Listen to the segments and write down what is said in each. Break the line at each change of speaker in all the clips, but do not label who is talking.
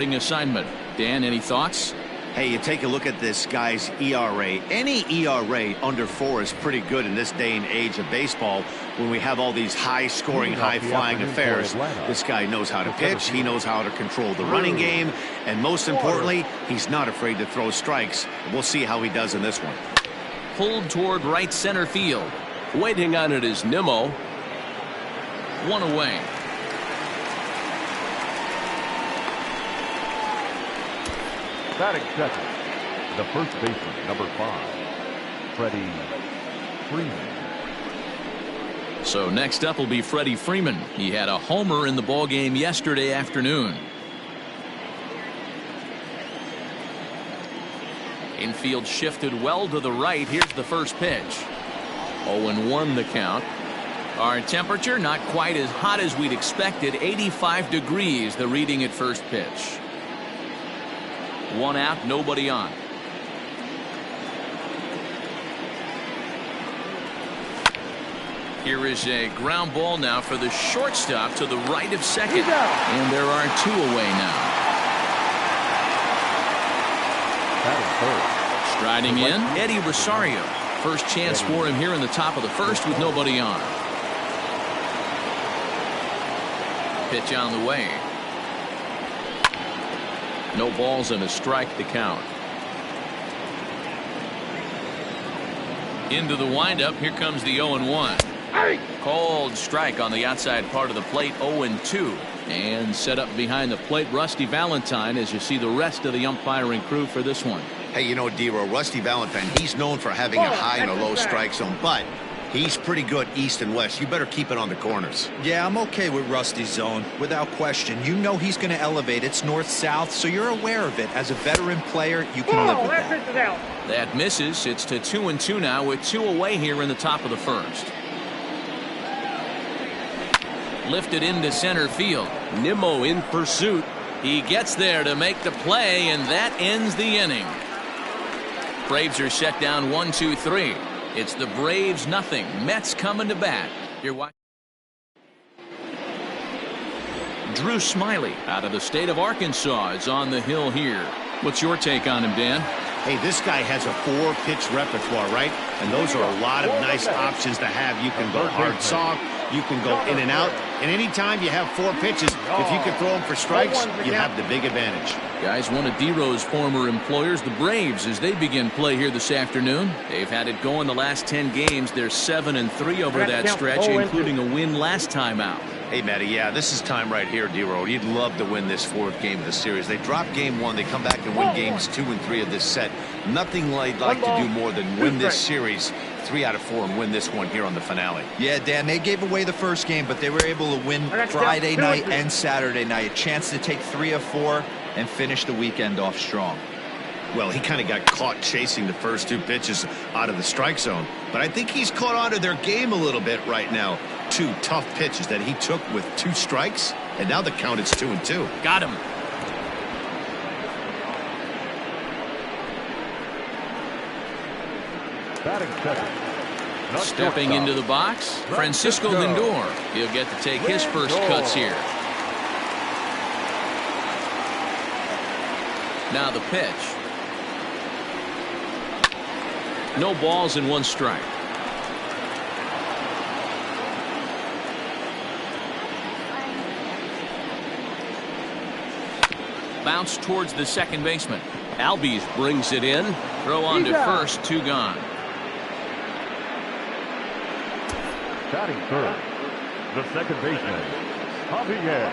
Assignment. Dan, any thoughts?
Hey, you take a look at this guy's ERA. Any ERA under 4 is pretty good in this day and age of baseball when we have all these high-scoring, high-flying affairs. This guy knows how to pitch. He knows how to control the running game. And most importantly, he's not afraid to throw strikes. We'll see how he does in this one.
Pulled toward right center field.
Waiting on it is Nimmo.
One away.
Batting second, the first baseman, number 5, Freddie Freeman.
So next up will be Freddie Freeman. He had a homer in the ballgame yesterday afternoon. Infield shifted well to the right. Here's the first pitch. 0-1 the count. Our temperature not quite as hot as we'd expected. 85 degrees the reading at first pitch. 1 out, nobody on. Here is a ground ball now for the shortstop to the right of second. And there are 2 away now. Striding in, Eddie Rosario. First chance for him here in the top of the first with nobody on. Pitch on the way. No balls and a strike to count. Into the windup. Here comes the 0-1. Called strike on the outside part of the plate. 0-2. And set up behind the plate, Rusty Valentine, as you see the rest of the umpiring crew for this one.
Hey, you know, D-Row, Rusty Valentine, he's known for having a high and a low strike zone, but he's pretty good east and west. You better keep it on the corners.
Yeah, I'm okay with Rusty's zone, without question. You know he's going to elevate. It's north-south, so you're aware of it. As a veteran player, you can live with that.
That misses. It's to 2-2 now with 2 away here in the top of the first. Lifted into center field.
Nimmo in pursuit.
He gets there to make the play, and that ends the inning. Braves are set down 1-2-3. It's the Braves nothing. Mets coming to bat. You're watching. Drew Smyly out of the state of Arkansas is on the hill here. What's your take on him, Dan?
Hey, this guy has a 4-pitch repertoire, right? And those are a lot of nice options to have. You can go hard soft, you can go in and out, and anytime you have 4 pitches, if you can throw them for strikes, you have the big advantage.
Guys, one of D-Row's former employers, the Braves, as they begin play here this afternoon. They've had it going the last 10 games. They're 7-3 over that stretch, including a win last time out.
Hey, Matty, yeah, this is time right here, D-Row. You'd love to win this 4th game of the series. They drop game 1. They come back and win games 2 and 3 of this set. Nothing they'd like to do more than win this series 3 out of 4 and win this one here on the finale.
Yeah, Dan, they gave away the first game, but they were able to win Friday night and Saturday night. A chance to take 3 of 4 and finish the weekend off strong.
Well, he kind of got caught chasing the first 2 pitches out of the strike zone. But I think he's caught on to their game a little bit right now. 2 tough pitches that he took with 2 strikes, and now the count is 2-2.
Got him.
Batting second.
Stepping into the box, Francisco Lindor. He'll get to take his first cuts here. Now the pitch. No balls and 1 strike. Bounce towards the second baseman.
Albies brings it in.
Throw on to first, 2 gone.
Batting third, the second baseman, Javier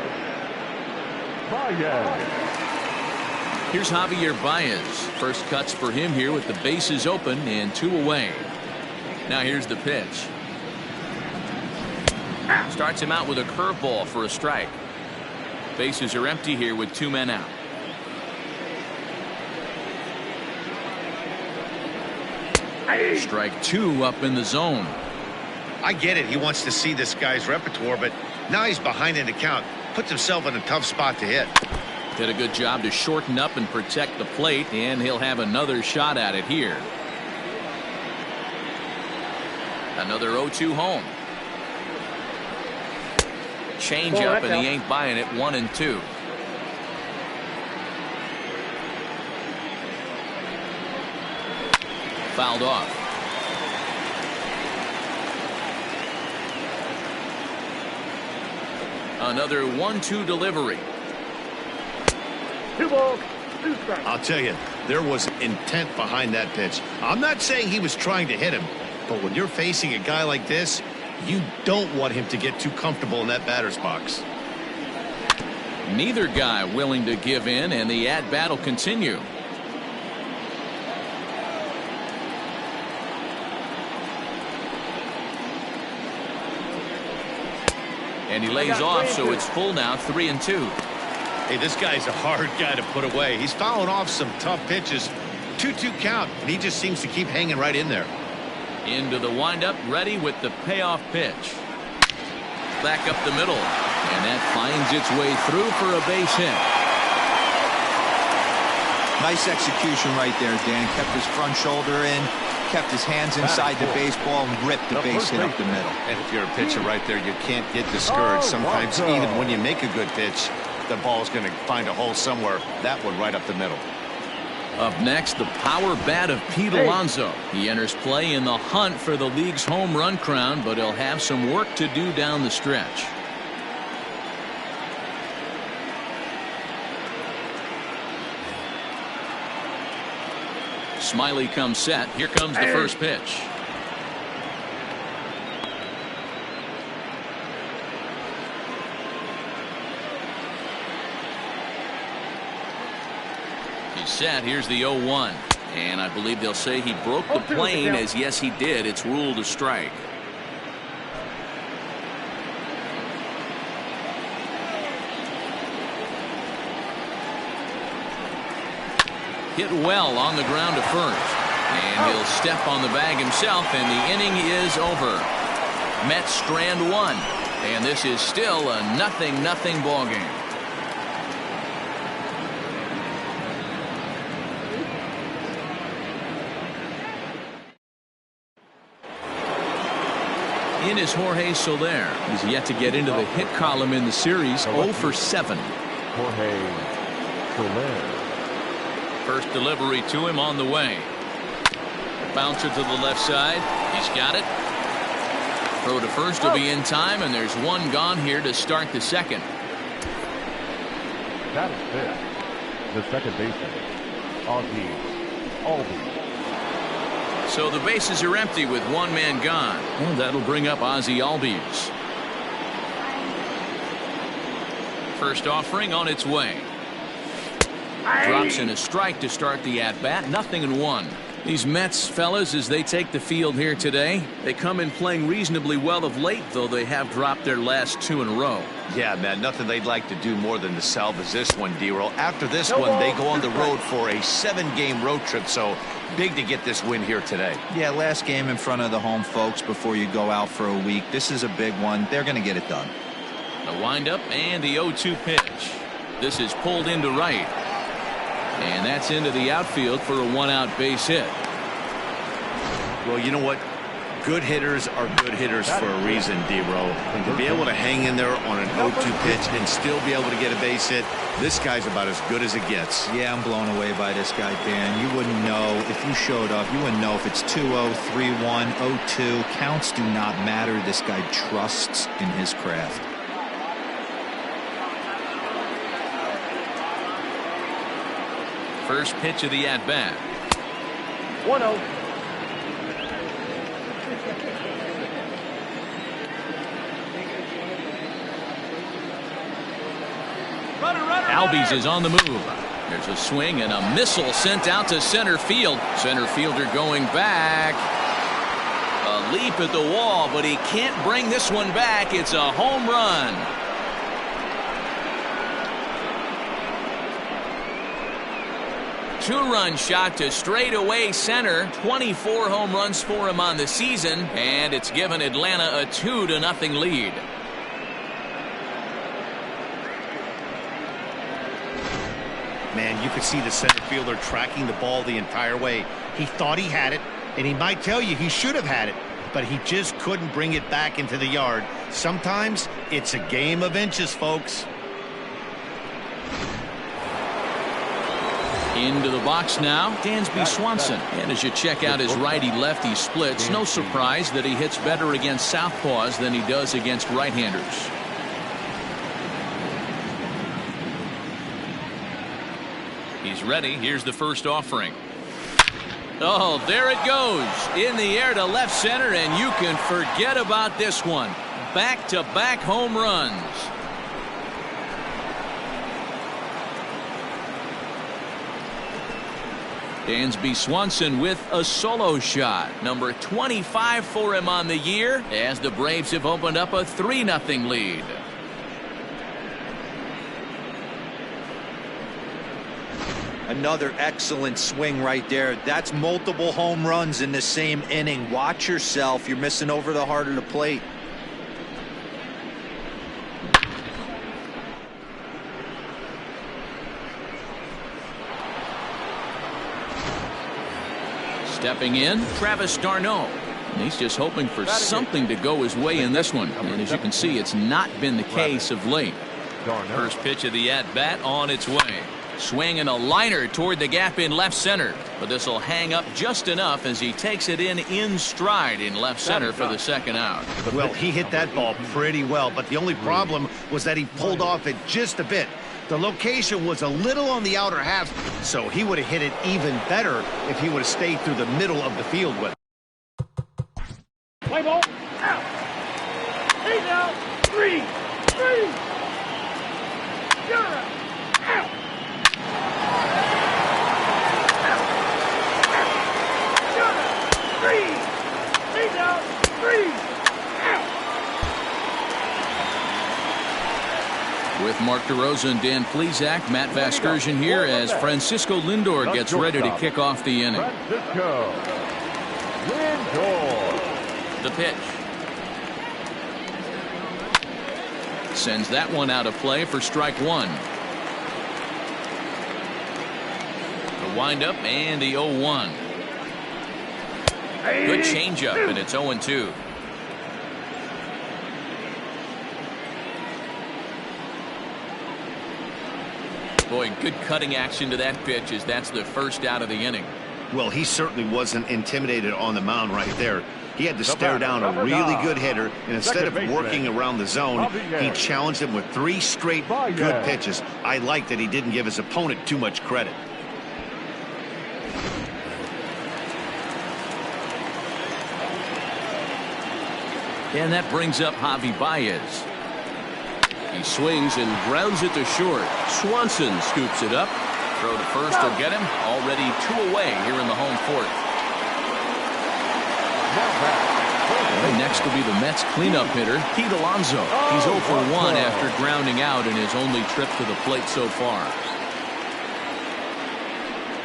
Baez.
Here's Javier Baez. First cuts for him here with the bases open and 2 away. Now here's the pitch. Starts him out with a curveball for a strike. Bases are empty here with 2 men out. Strike 2 up in the zone.
I get it. He wants to see this guy's repertoire, but now he's behind in the count. Puts himself in a tough spot to hit.
Did a good job to shorten up and protect the plate, and he'll have another shot at it here. Another 0-2 home. Change up, and he ain't buying it. 1-2. fouled off. Another 1-2 delivery.
2 balls, 2 strikes.
I'll tell you, there was intent behind that pitch. I'm not saying he was trying to hit him, but when you're facing a guy like this, you don't want him to get too comfortable in that batter's box.
Neither guy willing to give in, and the at-bat will continue. And he lays off, so it's full now, 3-2.
Hey, this guy's a hard guy to put away. He's fouling off some tough pitches. 2-2 count, and he just seems to keep hanging right in there.
Into the windup, ready with the payoff pitch. Back up the middle, and that finds its way through for a base hit.
Nice execution right there, Dan. Kept his front shoulder in, kept his hands inside the baseball, and ripped the base hit up the middle.
And if you're a pitcher right there, you can't get discouraged. Sometimes even when you make a good pitch, the ball's going to find a hole somewhere. That one right up the middle.
Up next, the power bat of Pete Alonso. He enters play in the hunt for the league's home run crown, but he'll have some work to do down the stretch. Smiley comes set. Here comes the first pitch. He's set. Here's the 0-1. And I believe they'll say he broke the plane, as yes he did. It's ruled a strike. Hit well on the ground to first. And he'll step on the bag himself, and the inning is over. Mets strand one. And this is still a 0-0 ball game. In is Jorge Soler. He's yet to get into the hit column in the series. 0 for 7.
Jorge Soler.
First delivery to him on the way. Bouncer to the left side. He's got it. Throw to first will be in time, and there's one gone here to start the second.
That is fifth. The second baseman, Ozzie Albies.
So the bases are empty with one man gone. Well, that'll bring up Ozzie Albies. First offering on its way. Drops in a strike to start the at-bat. 0-1. These Mets fellas, as they take the field here today, they come in playing reasonably well of late, though they have dropped their last 2 in a row.
Yeah, man, nothing they'd like to do more than to salvage this one, D-Roll. After this one, they go on the road for a 7-game road trip, so big to get this win here today.
Yeah, last game in front of the home folks before you go out for a week. This is a big one. They're going to get it done.
The windup and the 0-2 pitch. This is pulled into right. And that's into the outfield for a 1-out base hit.
Well, you know what? Good hitters are good hitters for a reason, D-Row. And to be able to hang in there on an 0-2 pitch and still be able to get a base hit, this guy's about as good as it gets.
Yeah, I'm blown away by this guy, Dan. You wouldn't know if you showed up. You wouldn't know if it's 2-0, 3-1, 0-2. Counts do not matter. This guy trusts in his craft.
First pitch of the at-bat.
1-0.
Albies is on the move. There's a swing and a missile sent out to center field. Center fielder going back. A leap at the wall, but he can't bring this one back. It's a home run. Two-run shot to straightaway center. 24 home runs for him on the season, and it's given Atlanta a 2-0 lead.
Man, you could see the center fielder tracking the ball the entire way. He thought he had it, and he might tell you he should have had it, but he just couldn't bring it back into the yard. Sometimes it's a game of inches, folks.
Into the box now, Dansby Swanson. And as you check out his righty-lefty splits, no surprise that he hits better against southpaws than he does against right-handers. He's ready. Here's the first offering. Oh, there it goes. In the air to left center, and you can forget about this one. Back-to-back home runs. Dansby Swanson with a solo shot. Number 25 for him on the year, as the Braves have opened up a 3-0 lead.
Another excellent swing right there. That's multiple home runs in the same inning. Watch yourself. You're missing over the heart of the plate.
Stepping in, Travis d'Arnaud. And he's just hoping for something to go his way in this one. And as you can see, it's not been the case of late. First pitch of the at-bat on its way. Swinging a liner toward the gap in left center. But this will hang up just enough as he takes it in stride in left center for the second out.
Well, he hit that ball pretty well, but the only problem was that he pulled off it just a bit. The location was a little on the outer half, so he would have hit it even better if he would have stayed through the middle of the field with it.
Play ball. Out. He's out. 3. You're out. Out. You're out. 3. He's out. 3.
With Mark DeRosa and Dan Plesac, Matt Vasgersian here as Francisco Lindor gets ready to kick off the inning.
Francisco Lindor.
The pitch. Sends that one out of play for strike one. The windup and the 0-1. Good changeup, and it's 0-2. Boy, good cutting action to that pitch as that's the first out of the inning.
Well, he certainly wasn't intimidated on the mound right there. He had to stare down a really good hitter, and instead of working around the zone, he challenged him with 3 straight good pitches. I like that he didn't give his opponent too much credit.
And that brings up Javi Baez. He swings and grounds it to short. Swanson scoops it up. Throw to first will get him. Already 2 away here in the home fourth. And next will be the Mets cleanup hitter, Pete Alonso. He's 0 for 1 after grounding out in his only trip to the plate so far.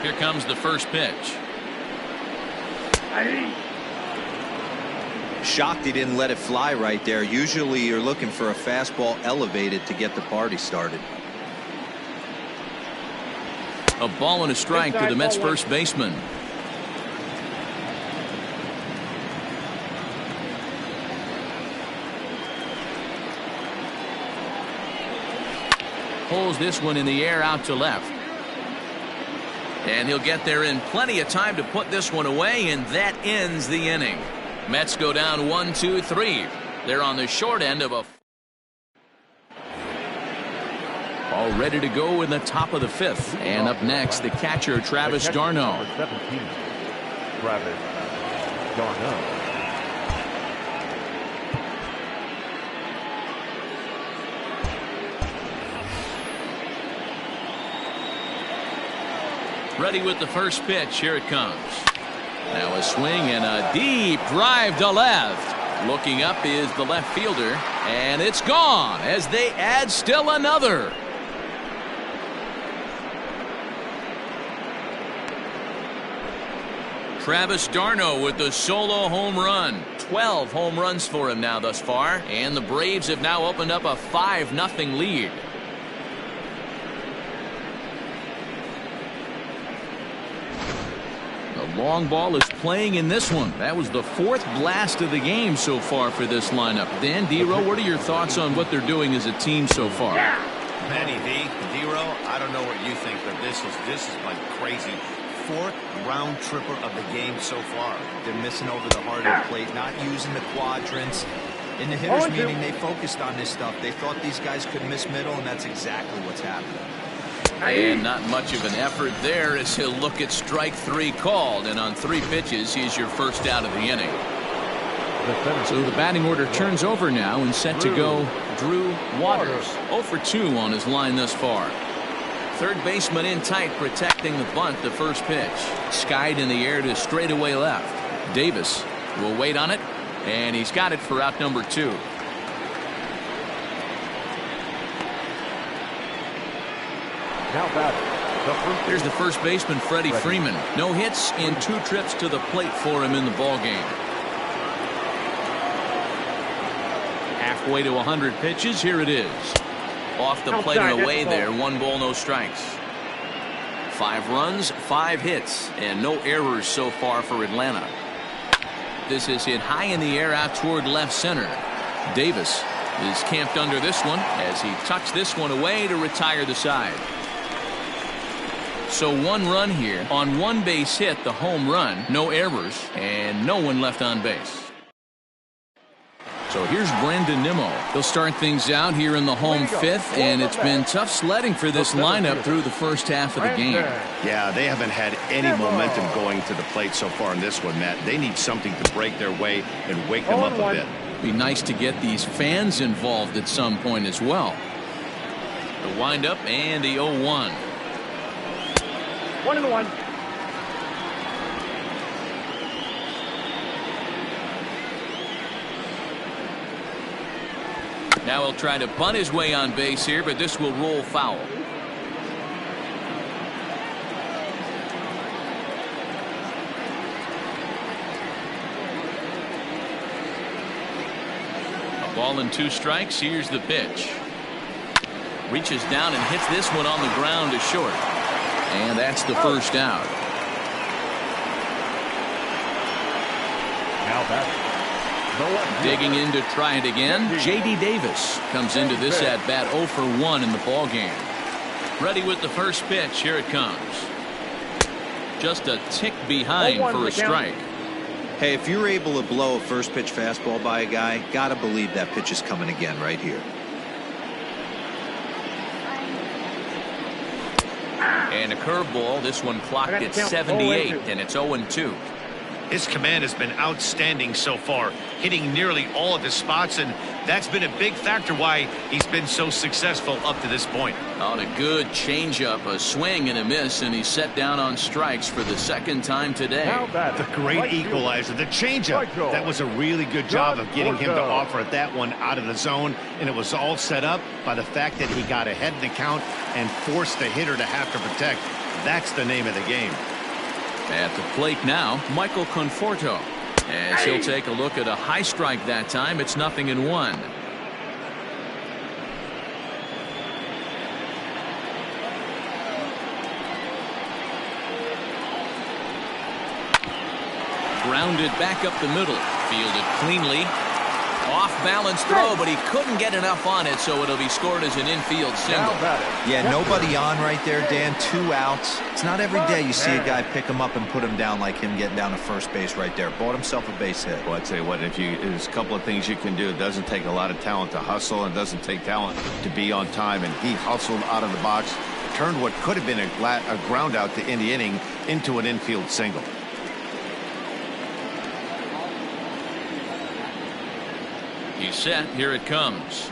Here comes the first pitch.
Shocked he didn't let it fly right there. Usually you're looking for a fastball elevated to get the party started.
A ball and a strike to the Mets first baseman. Pulls this one in the air out to left. And he'll get there in plenty of time to put this one away, and that ends the inning. Mets go down 1, 2, 3. They're on the short end of a all ready to go in the top of the 5th. And up next, the catcher Travis d'Arnaud.
17, Travis d'Arnaud.
Ready with the first pitch. Here it comes. Now a swing and a deep drive to left. Looking up is the left fielder, and it's gone as they add still another. Travis d'Arnaud with the solo home run. 12 home runs for him now thus far, and the Braves have now opened up a 5-0 lead. Long ball is playing in this one. That was the 4th blast of the game so far for this lineup. Dan, Dero, what are your thoughts on what they're doing as a team so far?
Manny D-Ro, I don't know what you think, but this is like crazy. Fourth round tripper of the game so far.
They're missing over the heart of the plate, not using the quadrants. In the hitters meeting, they focused on this stuff. They thought these guys could miss middle, and that's exactly what's happening.
And not much of an effort there as he'll look at strike 3 called, and on 3 pitches he's your first out of the inning. So the batting order turns over now and set to go Drew Waters. 0 for 2 on his line thus far. Third baseman in tight, protecting the bunt. The first pitch skied in the air to straightaway left. Davis will wait on it, and he's got it for out number 2.
Now batting.
Here's the first baseman, Freddie Freeman. No hits in 2 trips to the plate for him in the ballgame. Halfway to 100 pitches. Here it is. Off the plate and away there. 1 ball, no strikes. 5 runs, 5 hits, and no errors so far for Atlanta. This is hit high in the air out toward left center. Davis is camped under this one as he tucks this one away to retire the side. So 1 run here on 1 base hit, the home run, no errors, and no one left on base. So here's Brandon Nimmo. He'll start things out here in the home 5th, and it's been tough sledding for this lineup through the first half of the game.
Yeah, they haven't had any momentum going to the plate so far in this one, Matt. They need something to break their way and wake them up a bit.
Be nice to get these fans involved at some point as well. The windup and the 0-1.
1-1.
Now he'll try to bunt his way on base here, but this will roll foul. A ball and 2 strikes. Here's the pitch. Reaches down and hits this one on the ground to short. And that's the first out.
Now batting.
Digging in to try it again. J.D. Davis comes into this at bat 0 for 1 in the ball game. Ready with the first pitch. Here it comes. Just a tick behind for a strike.
Hey, if you're able to blow a first pitch fastball by a guy, gotta believe that pitch is coming again right here.
And a curveball. This one clocked at 78, and it's 0-2.
His command has been outstanding so far, hitting nearly all of his spots, and that's been a big factor why he's been so successful up to this point.
On a good changeup, a swing and a miss, and he's set down on strikes for the 2nd time today.
The great equalizer, the changeup. That was a really good job of getting him to offer that one out of the zone, and it was all set up by the fact that he got ahead in the count and forced the hitter to have to protect. That's the name of the game.
At the plate now, Michael Conforto. As he'll take a look at a high strike that time, it's 0-1. Grounded back up the middle. Fielded cleanly. Off-balance throw, but he couldn't get enough on it, so it'll be scored as an infield single.
Yeah, nobody on right there, Dan. 2 outs. It's not every day you see a guy pick him up and put him down like him getting down to first base right there. Bought himself a base hit.
Well, I'd say what, there's a couple of things you can do. It doesn't take a lot of talent to hustle, and it doesn't take talent to be on time, and he hustled out of the box, turned what could have been a ground out to end the inning into an infield single.
He's set. Here it comes.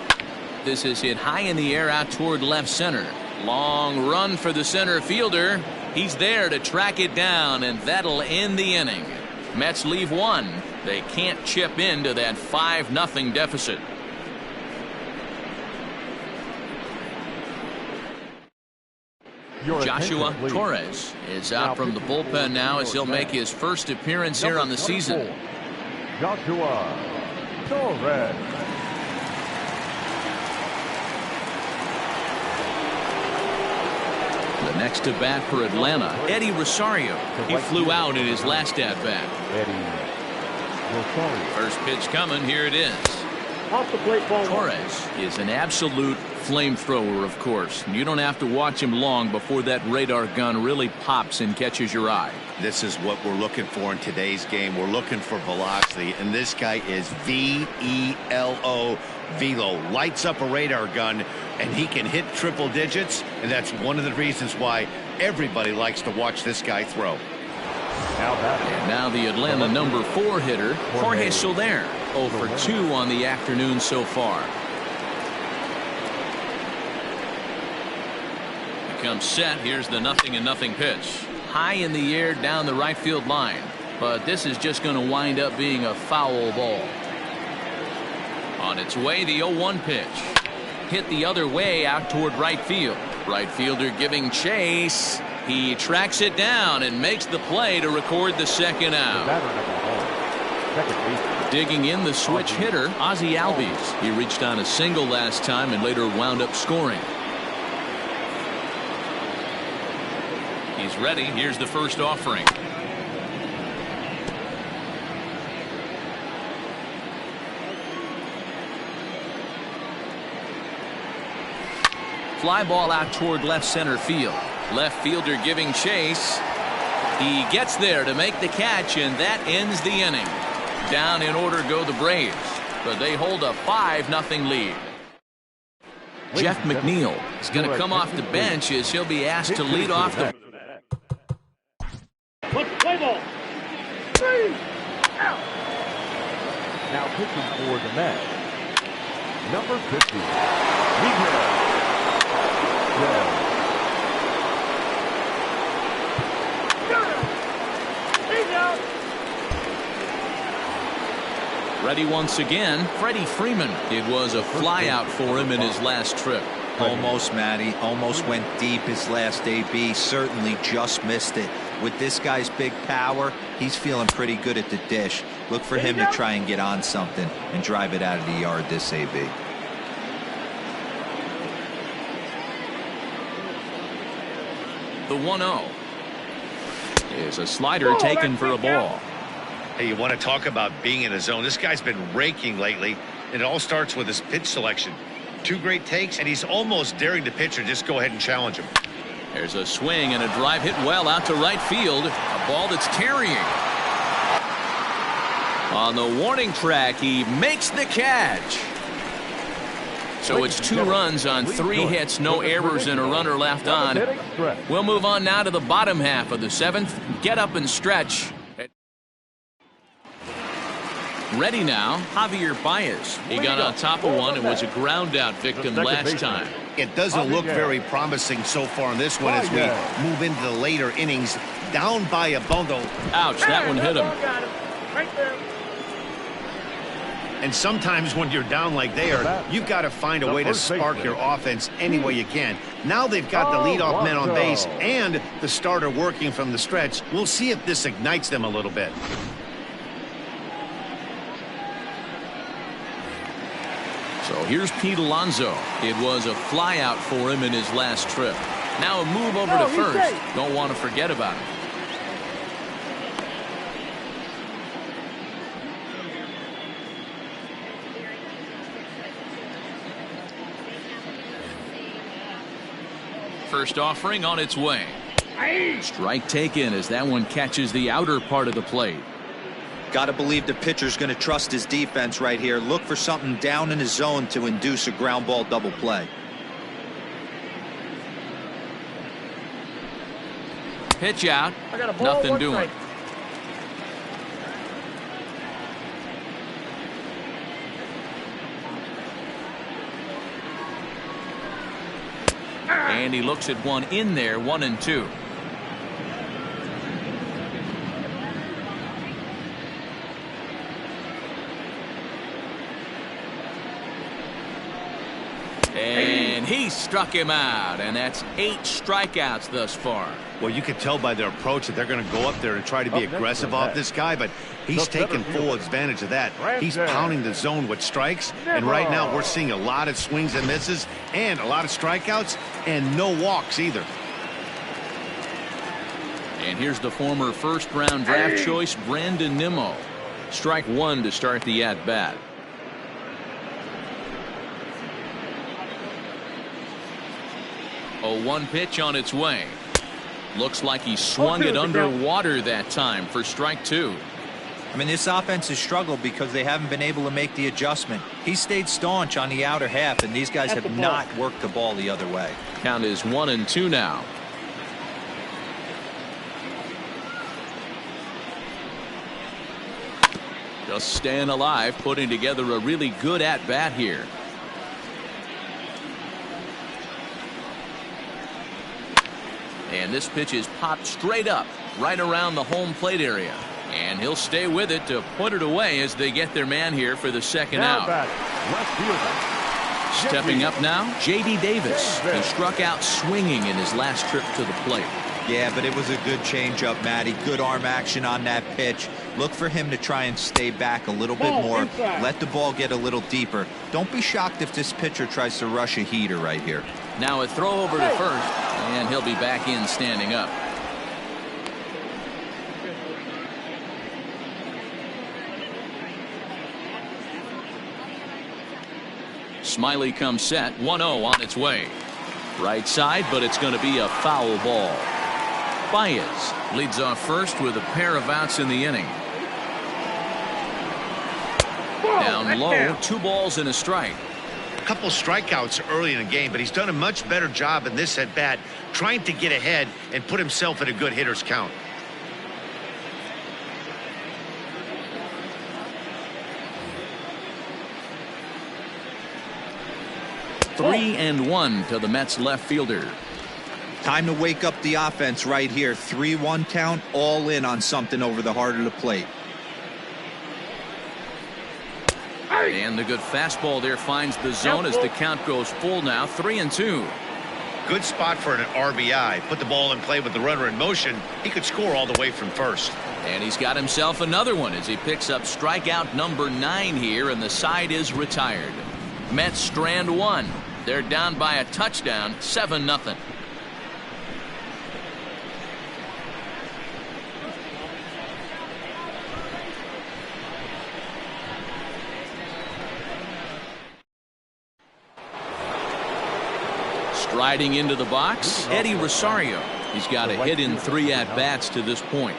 This is hit high in the air out toward left center. Long run for the center fielder. He's there to track it down, and that'll end the inning. Mets leave 1. They can't chip into that 5-0 deficit. Joshua Torres is out from the bullpen now as he'll make his first appearance here on the season.
Joshua Torres.
The next to bat for Atlanta, Eddie Rosario. He flew out in his last at bat.
Eddie Rosario.
First pitch coming. Here it is.
Off the plate, ball 1.
Torres is an absolute flamethrower, of course. You don't have to watch him long before that radar gun really pops and catches your eye.
This is what we're looking for in today's game. We're looking for velocity, and this guy is V-E-L-O, velo. Lights up a radar gun, and he can hit triple digits, and that's one of the reasons why everybody likes to watch this guy throw.
And now the Atlanta number 4 hitter, Jorge Soler, 0 for 2 on the afternoon so far. He comes set. Here's the 0-0 pitch. High in the air down the right field line. But this is just going to wind up being a foul ball. On its way, the 0-1 pitch. Hit the other way out toward right field. Right fielder giving chase. He tracks it down and makes the play to record the second out. Digging in the switch hitter, Ozzie Albies. He reached on a single last time and later wound up scoring. He's ready. Here's the first offering. Fly ball out toward left center field. Left fielder giving chase. He gets there to make the catch, and that ends the inning. Down in order go the Braves, but they hold a 5-0 lead. Jeff McNeil is going to come off the bench as he'll be asked to lead off the.
Play ball. 3 out.
Now pitching for the Mets, number 50, Miguel.
Ready once again, Freddie Freeman. It was a flyout for him in his last trip.
Almost, Matty. Almost went deep his last AB. Certainly just missed it. With this guy's big power, he's feeling pretty good at the dish. Look for him to try and get on something and drive it out of the yard this AB.
The 1-0 is a slider taken for a ball.
Hey, you want to talk about being in a zone? This guy's been raking lately, and it all starts with his pitch selection. 2 great takes, and he's almost daring the pitcher just go ahead and challenge him.
There's a swing and a drive hit well out to right field. A ball that's carrying. On the warning track, he makes the catch. So it's 2 runs on 3 hits, no errors, and a runner left on. We'll move on now to the bottom half of the 7th. Get up and stretch. Ready now, Javier Baez. He got on top of one and was a ground out victim last time.
It doesn't look very promising so far in this one as we move into the later innings. Down by a bundle.
Ouch, that one hit him.
Right there.
And sometimes when you're down like they are, you've got to find a way to spark your offense any way you can. Now they've got the leadoff men on base and the starter working from the stretch. We'll see if this ignites them a little bit.
So here's Pete Alonso. It was a flyout for him in his last trip. Now a move over to first. Don't want to forget about it. First offering on its way. Strike taken as that one catches the outer part of the plate.
Got to believe the pitcher's going to trust his defense right here. Look for something down in his zone to induce a ground ball double play.
Pitch out. Nothing doing. And he looks at one in there, 1-2. And he struck him out, and that's 8 strikeouts thus far.
Well, you can tell by their approach that they're going to go up there and try to be aggressive off this guy, but he's taking full advantage of that. He's pounding the zone with strikes, and right now we're seeing a lot of swings and misses and a lot of strikeouts and no walks either.
And here's the former first-round draft choice, Brandon Nimmo. Strike 1 to start the at-bat. 0-1 pitch on its way. Looks like he swung it underwater that time for strike 2.
I mean, this offense has struggled because they haven't been able to make the adjustment. He stayed staunch on the outer half, and these guys have not worked the ball the other way.
Count is 1-2 now. Just staying alive, putting together a really good at-bat here. And this pitch is popped straight up, right around the home plate area. And he'll stay with it to put it away as they get their man here for the second out. Stepping up now, J.D. Davis. He struck out swinging in his last trip to the plate.
Yeah, but it was a good changeup, Matty. Good arm action on that pitch. Look for him to try and stay back a little bit more. Let the ball get a little deeper. Don't be shocked if this pitcher tries to rush a heater right here.
Now a throw over to first, and he'll be back in standing up. Smiley comes set, 1-0 on its way. Right side, but it's going to be a foul ball. Baez leads off first with a pair of outs in the inning. Down low, 2 balls and a strike.
A couple strikeouts early in the game, but he's done a much better job in this at bat trying to get ahead and put himself in a good hitter's count.
Three and 1 to the Mets left fielder.
Time to wake up the offense right here. 3-1 count, all in on something over the heart of the plate.
And the good fastball there finds the zone as the count goes full now. 3-2.
Good spot for an RBI. Put the ball in play with the runner in motion. He could score all the way from first.
And he's got himself another one as he picks up strikeout number 9 here, and the side is retired. Mets strand 1. They're down by a touchdown, 7-0. Striding into the box, Eddie Rosario. He's got a hit in 3 at-bats to this point.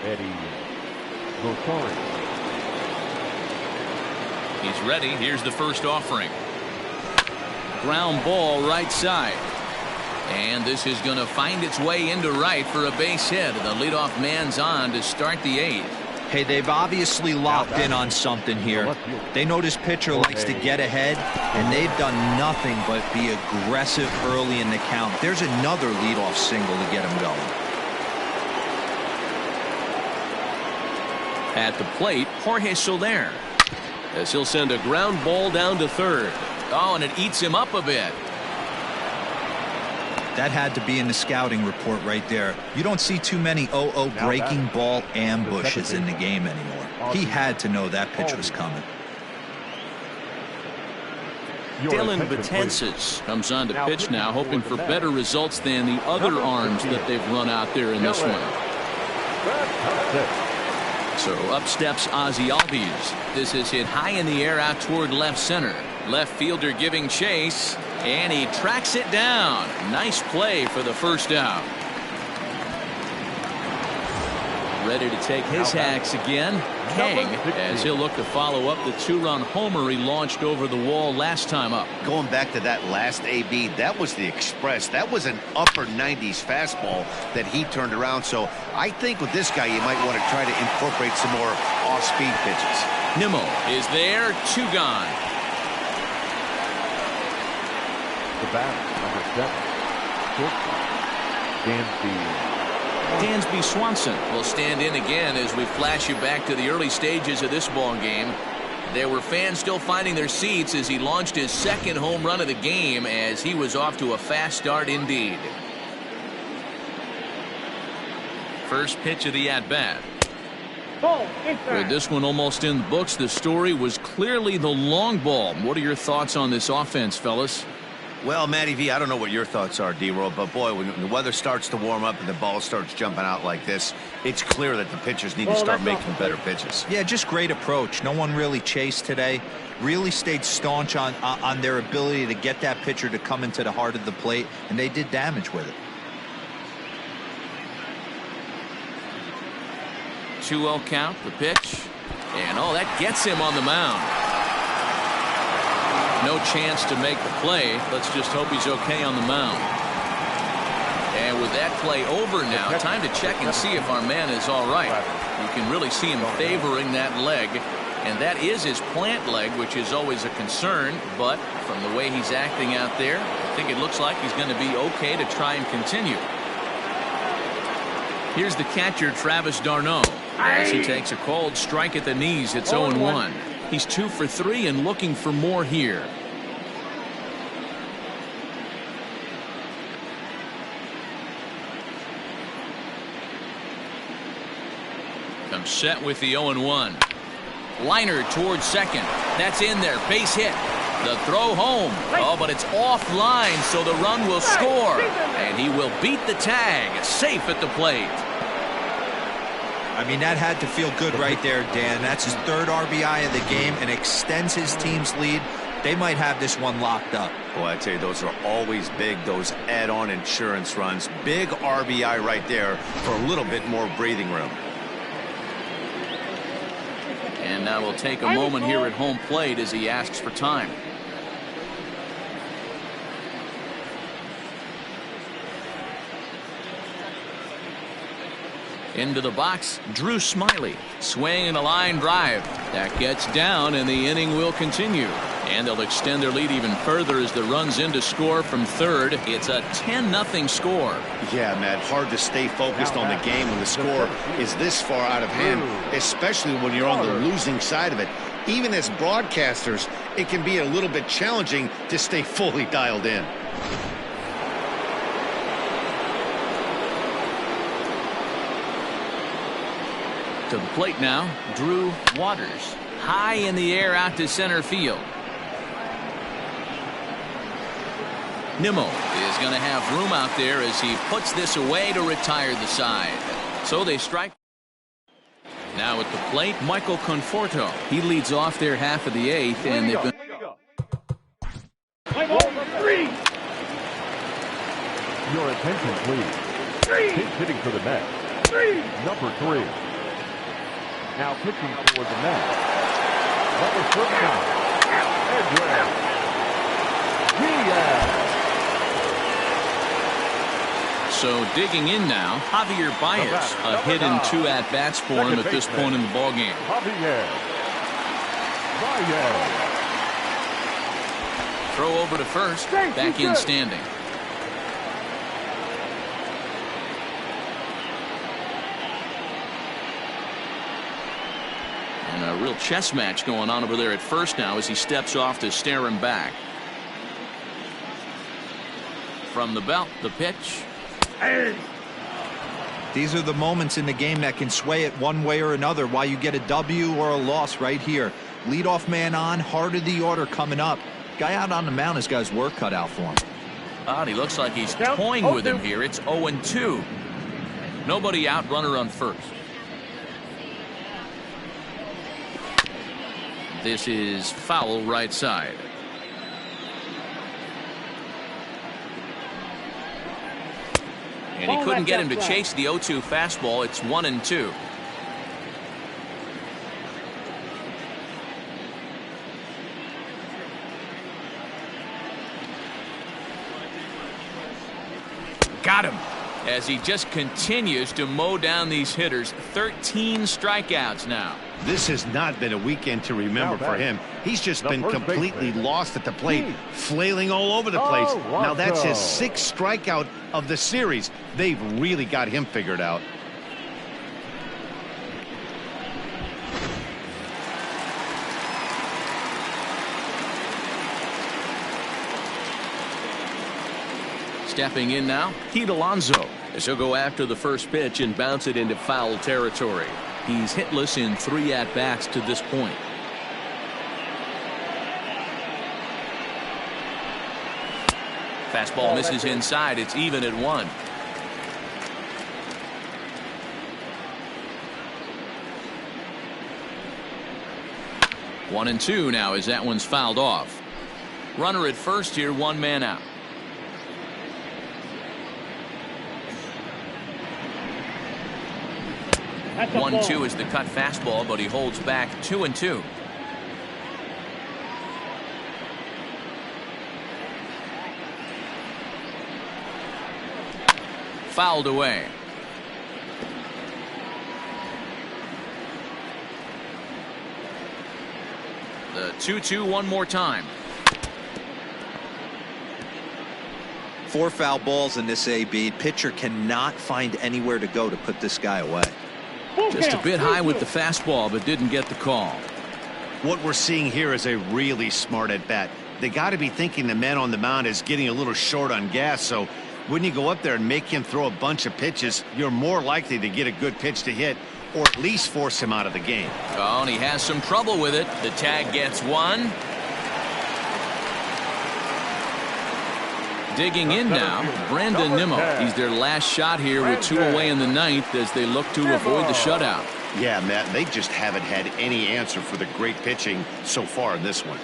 He's ready. Here's the first offering. Ground ball right side. And this is going to find its way into right for a base hit. The leadoff man's on to start the 8th.
Hey, they've obviously locked in on something here. They know this pitcher likes to get ahead, and they've done nothing but be aggressive early in the count. There's another leadoff single to get him going.
At the plate, Jorge Soler, as he'll send a ground ball down to third. Oh, and it eats him up a bit.
That had to be in the scouting report right there. You don't see too many breaking ball ambushes in the game anymore. He had to know that pitch was coming.
Dylan Betances comes on to pitch now, hoping for better results than the other arms that they've run out there in this one. So up steps Ozzie Albies. This is hit high in the air out toward left center. Left fielder giving chase, and he tracks it down. Nice play for the first out. Ready to take his hacks again, Kang, as he'll look to follow up the 2-run homer he launched over the wall last time up.
Going back to that last AB, that was the express. That was an upper 90s fastball that he turned around. So I think with this guy, you might want to try to incorporate some more off-speed pitches.
Nimmo is there, 2 gone.
The batter, number 7,
Dansby Swanson will stand in again as we flash you back to the early stages of this ball game. There were fans still finding their seats as he launched his 2nd home run of the game, as he was off to a fast start indeed. First pitch of the at-bat. With this one almost in the books, the story was clearly the long ball. What are your thoughts on this offense, fellas?
Well, Matty V, I don't know what your thoughts are, D-Roll, but boy, when the weather starts to warm up and the ball starts jumping out like this, it's clear that the pitchers need to start making better pitches.
Yeah, just great approach. No one really chased today. Really stayed staunch on their ability to get that pitcher to come into the heart of the plate, and they did damage with it.
2-0 count, the pitch. And oh, that gets him on the mound. No chance to make the play. Let's just hope he's okay on the mound. And with that play over now, time to check and see if our man is all right. You can really see him favoring that leg. And that is his plant leg, which is always a concern. But from the way he's acting out there, I think it looks like he's going to be okay to try and continue. Here's the catcher, Travis d'Arnaud. As he takes a cold strike at the knees, it's 0-1. He's 2 for 3 and looking for more here. Comes set with the 0-1. Liner towards second. That's in there. Base hit. The throw home. Oh, but it's offline, so the run will score. And he will beat the tag. Safe at the plate.
I mean, that had to feel good right there, Dan. That's his 3rd RBI of the game and extends his team's lead. They might have this one locked up.
Boy, I tell you, those are always big, those add-on insurance runs. Big RBI right there for a little bit more breathing room.
And now we'll take a moment here at home plate as he asks for time. Into the box, Drew Smyly. Swing and a line drive. That gets down, and the inning will continue. And they'll extend their lead even further as the runs in to score from third. It's a 10-0 score.
Yeah, Matt, hard to stay focused on the game when the score is this far out of hand, especially when you're on the losing side of it. Even as broadcasters, it can be a little bit challenging to stay fully dialed in.
To the plate now, Drew Waters. High in the air out to center field. Nimmo is going to have room out there as he puts this away to retire the side. So they strike. Now at the plate, Michael Conforto. He leads off their half of the 8th, and they've been.
Your attention, please. He's hitting for the Mets. Number 3. Now pitching for the Mets. Number 39. Edwin Diaz.
So digging in now, Javier Baez. A hit and 2 at-bats for him at this point in the ballgame.
Javier Baez.
Throw over to first. Back in standing. And a real chess match going on over there at first now as he steps off to stare him back. From the belt, the pitch.
These are the moments in the game that can sway it one way or another, why you get a W or a loss right here. Leadoff man on, heart of the order coming up. Guy out on the mound has got his work cut out for him.
Oh, he looks like he's toying with him here. It's 0-2. Nobody out, runner on first. This is foul right side. And he couldn't get him to chase the 0-2 fastball. It's 1-2. Got him. As he just continues to mow down these hitters. 13 strikeouts now.
This has not been a weekend to remember for him. He's just been completely lost at the plate, flailing all over the place. Now that's his 6th strikeout of the series. They've really got him figured out.
Stepping in now, Pete Alonso, as he'll go after the first pitch and bounce it into foul territory. He's hitless in 3 at-bats to this point. Fastball misses inside. It's even at 1. One and 2 now as that one's fouled off. Runner at first here, 1 man out.
That's a
1-2
ball.
is the cut fastball, but he holds back 2-2. Fouled away. The 2-2 one more time.
4 foul balls in this AB. Pitcher cannot find anywhere to go to put this guy away.
Full
Just a
count,
bit high
2-2.
with the fastball, but didn't get the call.
What we're seeing here is a really smart at bat. They got to be thinking the man on the mound is getting a little short on gas, so when you go up there and make him throw a bunch of pitches, you're more likely to get a good pitch to hit or at least force him out of the game.
Oh, and he has some trouble with it. The tag gets 1. Digging in now, Brandon Nimmo. He's their last shot here with 2 away in the 9th as they look to avoid the shutout.
Yeah, Matt, they just haven't had any answer for the great pitching so far in this one.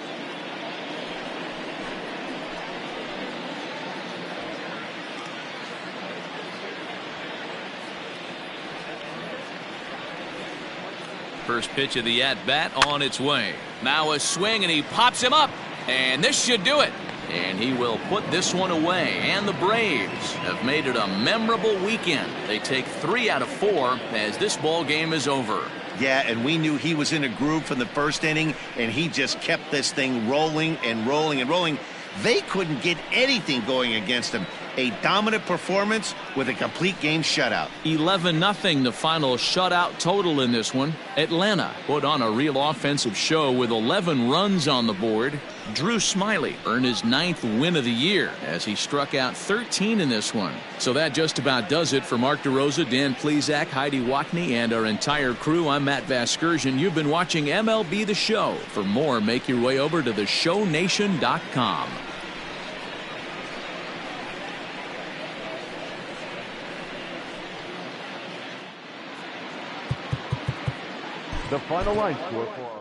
First pitch of the at-bat on its way. Now a swing, and he pops him up. And this should do it. And he will put this one away. And the Braves have made it a memorable weekend. They take 3 out of 4 as this ball game is over.
Yeah, and we knew he was in a groove from the first inning, and he just kept this thing rolling and rolling and rolling. They couldn't get anything going against him. A dominant performance with a complete game shutout.
11-0 the final shutout total in this one. Atlanta put on a real offensive show with 11 runs on the board. Drew Smyly earned his 9th win of the year as he struck out 13 in this one. So that just about does it for Mark DeRosa, Dan Plesac, Heidi Watney, and our entire crew. I'm Matt Vasgersian. You've been watching MLB The Show. For more, make your way over to theshownation.com.
The final line score for